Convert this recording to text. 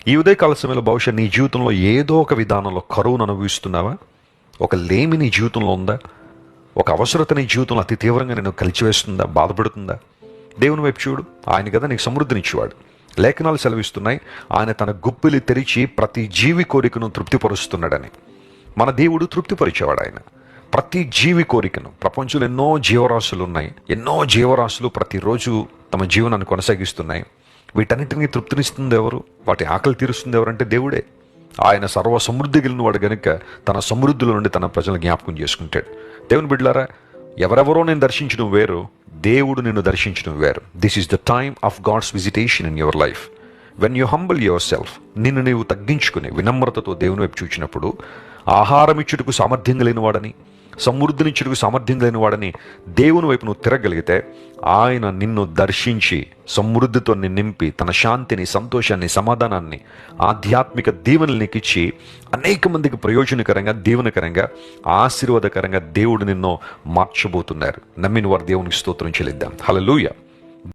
ఈ ఉదయకాల సమయంలో బహుశా నీ జీవితంలో ఏదో ఒక విధానంలో కరువును అనుభవిస్తున్నావా? ఒక లేమి నీ జీవితంలో ఉందా? ఒక అవసరత నీ జీవితంలో అతి తీవ్రంగా నేను కలిచివేస్తుందా, బాధపడుతుందా? దేవుని వైపు చూడు. ఆయన కదా నీకు సమృద్ధినిచ్చేవాడు. లేఖనాలు సెలవిస్తున్నాయి, ఆయన తన గుప్పిలి తెరిచి ప్రతి జీవి కోరికను తృప్తిపరుస్తున్నాడని. మన దేవుడు తృప్తిపరిచేవాడు. ఆయన ప్రతి జీవి కోరికను, ప్రపంచంలో ఎన్నో జీవరాశులు ఉన్నాయి, ఎన్నో జీవరాశులు ప్రతిరోజు తమ జీవనాన్ని కొనసాగిస్తున్నాయి. వీటన్నిటినీ తృప్తినిస్తుంది ఎవరు? వాటి ఆకలి తీరుస్తుంది ఎవరంటే దేవుడే. ఆయన సర్వ సమృద్ధి కలిగిన వాడు గనుక తన సమృద్ధుల నుండి తన ప్రజలను జ్ఞాపకం చేసుకుంటాడు. దేవుని బిడ్డలారా, ఎవరెవరో నేను దర్శించడం వేరు, దేవుడు నిన్ను దర్శించడం వేరు. This is the time of God's visitation in your life. When you humble yourself, నిన్ను నీవు తగ్గించుకుని వినమ్రతతో దేవుని వైపు చూచినప్పుడు, ఆహారం ఇచ్చుటకు సామర్థ్యం కలిగిన వాడని, సమృద్ధినిచ్చుటకు సామర్థ్యం కలిగిన వాడని దేవుని వైపు నువ్వు తిరగలిగితే, ఆయన నిన్ను దర్శించి సమృద్ధితో నింపి తన శాంతిని, సంతోషాన్ని, సమాధానాన్ని, ఆధ్యాత్మిక దీవెనలు నీకు ఇచ్చి అనేక మందికి ప్రయోజనకరంగా, దీవెనకరంగా, ఆశీర్వాదకరంగా దేవుడు నిన్ను మార్చబోతున్నారు. నమ్మిన వారు దేవునికి స్తోత్రం చెల్లిద్దాం. హల్లెలూయా.